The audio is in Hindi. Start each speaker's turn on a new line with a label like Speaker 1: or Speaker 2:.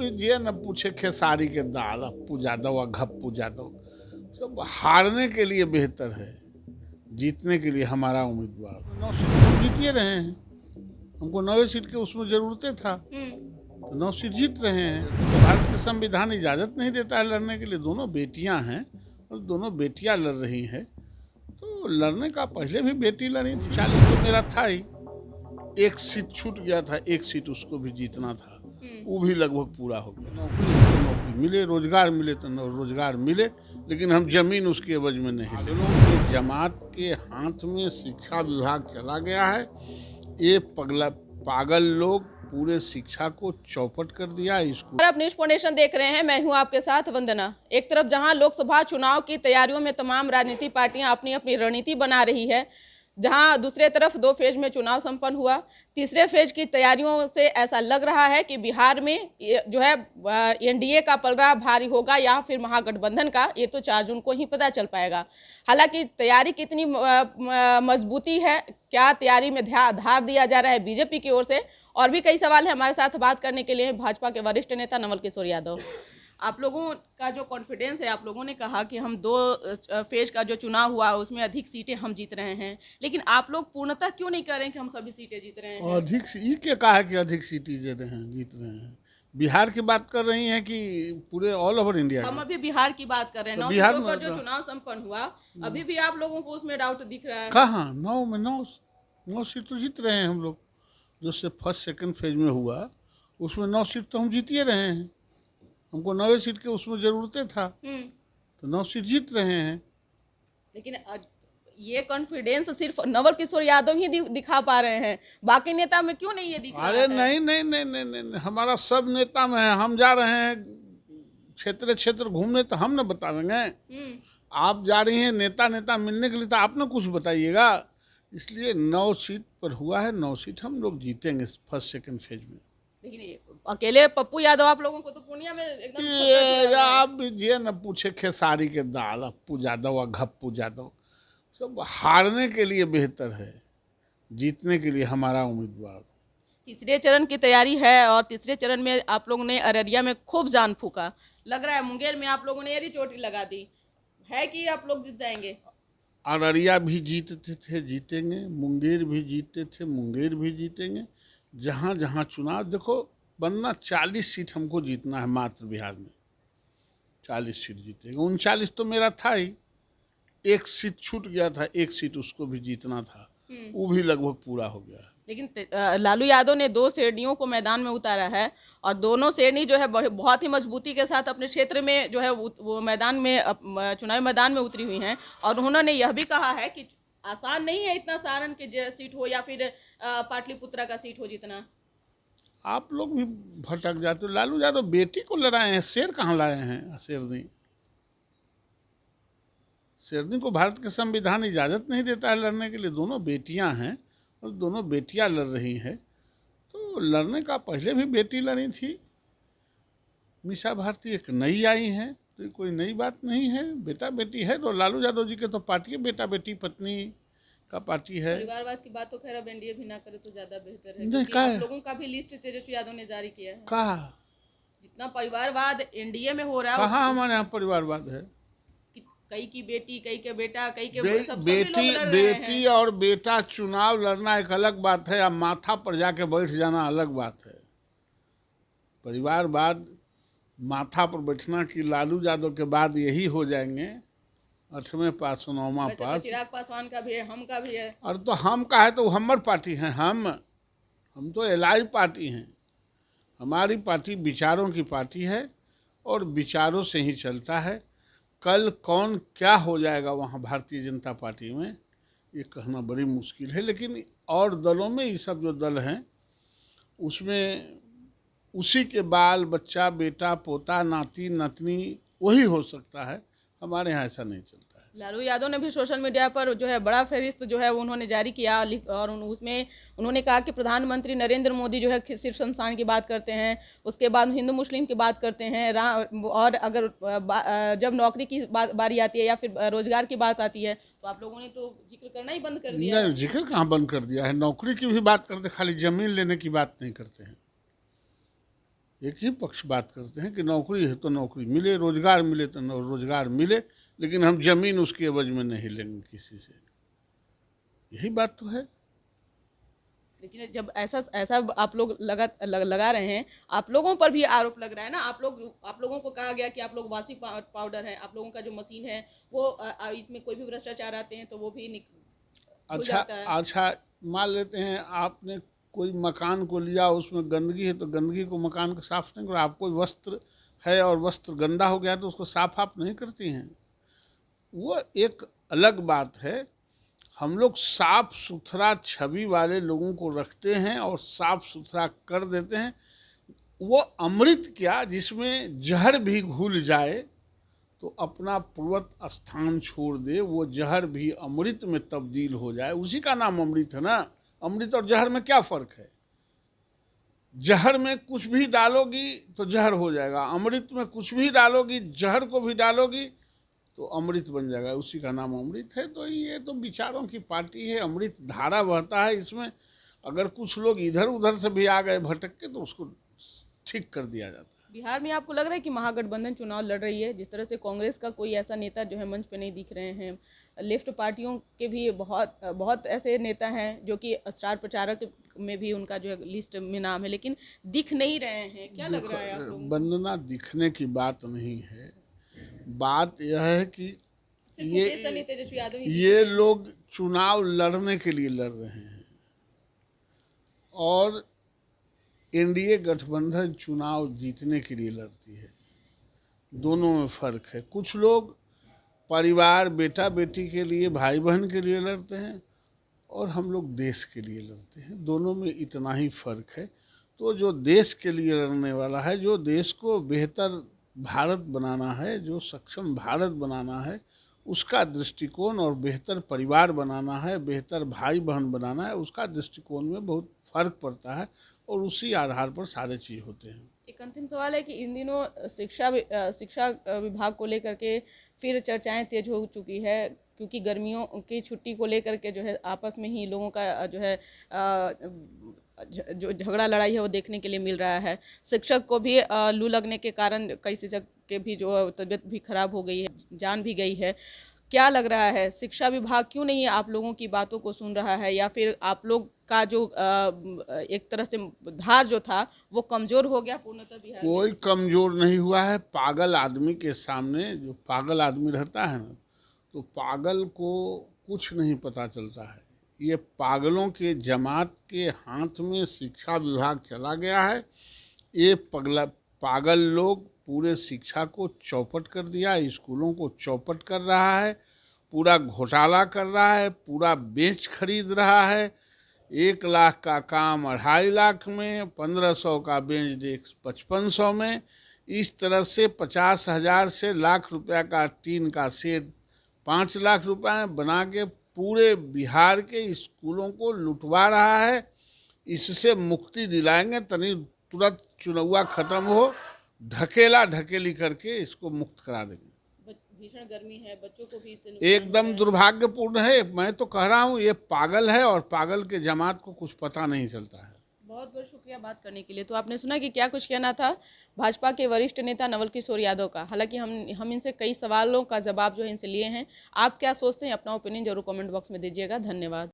Speaker 1: ये न पूछे खेसारी के दाल अप्पू यादव और घप्पू यादव सब हारने के लिए बेहतर है, जीतने के लिए हमारा उम्मीदवार 9 सीट तो जीतिए रहे हैं। हमको 9 सीट के उसमें जरूरतें था तो 9 सीट जीत रहे हैं। तो भारत का संविधान इजाज़त नहीं देता है लड़ने के लिए। दोनों बेटियां हैं और दोनों बेटियां लड़ रही हैं, तो लड़ने का पहले भी बेटी लड़ी थी। 40 तो मेरा था ही, एक सीट छूट गया था, एक सीट उसको भी जीतना था, वो भी लगभग पूरा हो गया। नौकरी मिले, रोजगार मिले तो रोजगार मिले, लेकिन हम जमीन उसके एवज में नहीं ले। जमात के हाथ में शिक्षा विभाग चला गया है। ये पागल लोग पूरे शिक्षा को चौपट कर दिया। स्कूल
Speaker 2: आप न्यूज फाउंडेशन देख रहे हैं, मैं हूं आपके साथ वंदना। एक तरफ जहां लोकसभा चुनाव की तैयारियों में तमाम राजनीतिक पार्टियां अपनी अपनी रणनीति बना रही है, जहां दूसरे तरफ 2 फेज में चुनाव संपन्न हुआ। तीसरे फेज की तैयारियों से ऐसा लग रहा है कि बिहार में जो है एनडीए का पलड़ा भारी होगा या फिर महागठबंधन का, ये तो 4 जून को ही पता चल पाएगा। हालांकि तैयारी कितनी मजबूती है, क्या तैयारी में धार दिया जा रहा है बीजेपी की ओर से, और भी कई सवाल है। हमारे साथ बात करने के लिए भाजपा के वरिष्ठ नेता नवल किशोर यादव। आप लोगों का जो कॉन्फिडेंस है, आप लोगों ने कहा कि हम 2 फेज का जो चुनाव हुआ उसमें अधिक सीटें हम जीत रहे हैं, लेकिन आप लोग पूर्णतः क्यों नहीं कह रहे हैं कि हम सभी सीटें जीत रहे हैं?
Speaker 1: अधिक ये क्या कहा है कि अधिक सीटें जीत रहे हैं? बिहार की बात कर रही हैं कि पूरे ऑल ओवर इंडिया?
Speaker 2: हम अभी बिहार की बात कर रहे हैं। 9 सीटों पर जो चुनाव संपन्न हुआ, अभी भी आप लोगों को उसमें डाउट दिख रहा है?
Speaker 1: कहाँ 9 सीट तो जीत रहे हैं हम लोग। जो से फर्स्ट सेकंड फेज में हुआ उसमें 9 सीट तो हम जीतिए रहे हैं। हमको 9 सीट के उसमें जरूरतें था तो 9 सीट जीत रहे हैं।
Speaker 2: लेकिन ये कॉन्फिडेंस सिर्फ नवल किशोर यादव ही दिखा पा रहे हैं, बाकी नेता में क्यों नहीं ये दिख रहा है?
Speaker 1: अरे नहीं, हमारा सब नेता में है। हम जा रहे हैं क्षेत्र क्षेत्र घूमने तो हम न बताएंगे। आप जा रही हैं नेता मिलने के लिए तो आप न कुछ बताइएगा। इसलिए 9 सीट पर हुआ है, 9 सीट हम लोग जीतेंगे फर्स्ट सेकंड फेज में।
Speaker 2: लेकिन अकेले पप्पू यादव आप लोगों को तो पूर्णिया में एकदम
Speaker 1: ये आप ये न पूछे खेसारी के दाल अप्पू यादव और घप्पू यादव सब हारने के लिए बेहतर है, जीतने के लिए हमारा उम्मीदवार।
Speaker 2: तीसरे चरण की तैयारी है और तीसरे चरण में आप लोगों ने अररिया में खूब जान फूका। लग रहा है मुंगेर में आप लोगों ने एरी चोटी लगा दी है कि आप लोग जीत जाएंगे।
Speaker 1: अररिया भी जीतते थे, जीतेंगे। मुंगेर भी जीतते थे, मुंगेर भी जीतेंगे। जहाँ जहाँ चुनाव देखो बनना, 40 सीट हमको जीतना है मात्र बिहार में। 40 सीट जीतेंगे। 39 तो मेरा था ही, एक सीट छूट गया था, एक सीट उसको भी जीतना था, वो भी लगभग पूरा हो गया।
Speaker 2: लेकिन लालू यादव ने 2 शेरनियों को मैदान में उतारा है और दोनों शेरनी जो है बहुत ही मजबूती के साथ अपने क्षेत्र में जो है वो मैदान में चुनावी मैदान में उतरी हुई हैं, और उन्होंने यह भी कहा है कि आसान नहीं है इतना सारण के सीट हो या फिर पाटलिपुत्रा का सीट हो जीतना।
Speaker 1: आप लोग भी भटक जाते हो। लालू यादव बेटी को लड़ाए हैं, शेर कहाँ लाए हैं? शेरनी को भारत का संविधान इजाज़त नहीं देता है लड़ने के लिए। दोनों बेटियां हैं और दोनों बेटियां लड़ रही हैं, तो लड़ने का पहले भी बेटी लड़ी थी। मीसा भारती एक नई आई हैं, तो कोई नई बात नहीं है। बेटा बेटी है तो लालू यादव जी के तो पार्टी बेटा बेटी पत्नी का पार्टी है।
Speaker 2: परिवारवाद की बात तो खैर अब एनडीए भी ना करे तो ज्यादा बेहतर है,
Speaker 1: नहीं,
Speaker 2: क्योंकि आप लोगों का भी लिस्ट तेजस्वी यादव ने जारी किया है।
Speaker 1: कहा
Speaker 2: जितना परिवारवाद एनडीए में हो रहा है,
Speaker 1: कहाँ हमारे यहाँ परिवारवाद है?
Speaker 2: कई की बेटी, कई के बेटा, कई के
Speaker 1: बेटी और बेटा चुनाव लड़ना एक अलग बात है, अब माथा पर जाके बैठ जाना अलग बात है। परिवारवाद माथा पर बैठना कि लालू यादव के बाद यही हो जाएंगे 8वें पास 9वां पास।
Speaker 2: चिराग पासवान का भी है, हम का भी है।
Speaker 1: और तो हम का है तो हमर पार्टी है। हम तो एलआई पार्टी हैं। हमारी पार्टी विचारों की पार्टी है और विचारों से ही चलता है। कल कौन क्या हो जाएगा वहाँ भारतीय जनता पार्टी में, ये कहना बड़ी मुश्किल है। लेकिन और दलों में ये सब जो दल हैं उसमें उसी के बाल बच्चा, बेटा पोता, नाती नतनी वही हो सकता है। हमारे यहाँ ऐसा नहीं चलता है।
Speaker 2: लालू यादव ने भी सोशल मीडिया पर जो है बड़ा फहरिस्त जो है उन्होंने जारी किया और उसमें उन्होंने कहा कि प्रधानमंत्री नरेंद्र मोदी जो है सिर्फ शमशान की बात करते हैं, उसके बाद हिंदू मुस्लिम की बात करते हैं, और अगर जब नौकरी की बारी आती है या फिर रोजगार की बात आती है तो आप लोगों ने तो जिक्र करना ही बंद कर दिया।
Speaker 1: नहीं, जिक्र कहाँ बंद कर दिया है? नौकरी की भी बात करते, खाली जमीन लेने की बात नहीं करते हैं। एक ही पक्ष बात करते हैं कि नौकरी है तो नौकरी मिले, रोजगार मिले तो रोजगार मिले, लेकिन हम जमीन उसके एवज में नहीं लेंगे किसी से। यही बात तो है।
Speaker 2: लेकिन जब ऐसा आप लोग लगा रहे हैं, आप लोगों पर भी आरोप लग रहा है ना। आप लोगों को कहा गया कि आप लोग वासी पाउडर है, आप लोगों का जो मशीन है वो इसमें कोई भी भ्रष्टाचार आते हैं तो वो भी
Speaker 1: अच्छा मान लेते हैं आपने कोई मकान को लिया, उसमें गंदगी है तो गंदगी को मकान को साफ नहीं करो। आप कोई वस्त्र है और वस्त्र गंदा हो गया तो उसको साफ आप नहीं करती हैं, वो एक अलग बात है। हम लोग साफ सुथरा छवि वाले लोगों को रखते हैं और साफ सुथरा कर देते हैं। वो अमृत क्या, जिसमें जहर भी घुल जाए तो अपना पूर्वत स्थान छोड़ दे, वो जहर भी अमृत में तब्दील हो जाए, उसी का नाम अमृत है ना। अमृत और जहर में क्या फ़र्क है? जहर में कुछ भी डालोगी तो जहर हो जाएगा, अमृत में कुछ भी डालोगी, जहर को भी डालोगी तो अमृत बन जाएगा, उसी का नाम अमृत है। तो ये तो विचारों की पार्टी है, अमृत धारा बहता है इसमें। अगर कुछ लोग इधर उधर से भी आ गए भटक के तो उसको ठीक कर दिया जाता है।
Speaker 2: बिहार में आपको लग रहा है कि महागठबंधन चुनाव लड़ रही है? जिस तरह से कांग्रेस का कोई ऐसा नेता जो है मंच पे नहीं दिख रहे हैं, लेफ्ट पार्टियों के भी बहुत ऐसे नेता हैं जो कि स्टार प्रचारक में भी उनका जो है लिस्ट में नाम है, लेकिन दिख नहीं रहे हैं। क्या लग रहा है आप लोगों को?
Speaker 1: वंदना, दिखने की बात नहीं है, बात यह है कि ये लोग चुनाव लड़ने के लिए लड़ रहे हैं और एनडीए गठबंधन चुनाव जीतने के लिए लड़ती है। दोनों में फ़र्क है। कुछ लोग परिवार, बेटा बेटी के लिए, भाई बहन के लिए लड़ते हैं और हम लोग देश के लिए लड़ते हैं। दोनों में इतना ही फ़र्क है। तो जो देश के लिए लड़ने वाला है, जो देश को बेहतर भारत बनाना है, जो सक्षम भारत बनाना है, उसका दृष्टिकोण, और बेहतर परिवार बनाना है, बेहतर भाई बहन बनाना है, उसका दृष्टिकोण में बहुत फ़र्क पड़ता है और उसी आधार पर सारे चीज़ होते हैं।
Speaker 2: एक अंतिम सवाल है कि इन दिनों शिक्षा विभाग को लेकर के फिर चर्चाएं तेज हो चुकी है, क्योंकि गर्मियों की छुट्टी को लेकर के जो है आपस में ही लोगों का जो है जो झगड़ा लड़ाई है वो देखने के लिए मिल रहा है। शिक्षक को भी लू लगने के कारण कई शिक्षक के भी जो तबीयत भी खराब हो गई है, जान भी गई है। क्या लग रहा है, शिक्षा विभाग क्यों नहीं आप लोगों की बातों को सुन रहा है, या फिर आप लोग का जो एक तरह से धार जो था वो कमजोर हो गया पूर्णतः बिहार में?
Speaker 1: कोई कमजोर नहीं हुआ है। पागल आदमी के सामने, जो पागल आदमी रहता है ना, तो पागल को कुछ नहीं पता चलता है। ये पागलों के जमात के हाथ में शिक्षा विभाग चला गया है। ये पागल लोग पूरे शिक्षा को चौपट कर दिया, स्कूलों को चौपट कर रहा है, पूरा घोटाला कर रहा है, पूरा बेंच खरीद रहा है। 1 लाख का काम 2.5 लाख में, 1500 का बेंच डेस्क 5500 में, इस तरह से 50,000 से लाख रुपया का टीन का सेट 5 लाख रुपए में बना के पूरे बिहार के स्कूलों को लुटवा रहा है। इससे मुक्ति दिलाएंगे, तनी तुरंत चुनाव खत्म हो, ढकेला ढकेली करके इसको मुक्त करा देंगे।
Speaker 2: भीषण गर्मी है, बच्चों को भी इससे
Speaker 1: एकदम दुर्भाग्यपूर्ण है। मैं तो कह रहा हूँ ये पागल है और पागल के जमात को कुछ पता नहीं चलता है।
Speaker 2: बहुत बहुत शुक्रिया बात करने के लिए। तो आपने सुना कि क्या कुछ कहना था भाजपा के वरिष्ठ नेता नवल किशोर यादव का। हालांकि हम इनसे कई सवालों का जवाब जो है इनसे लिए हैं। आप क्या सोचते हैं, अपना ओपिनियन जरूर कमेंट बॉक्स में दीजिएगा। धन्यवाद।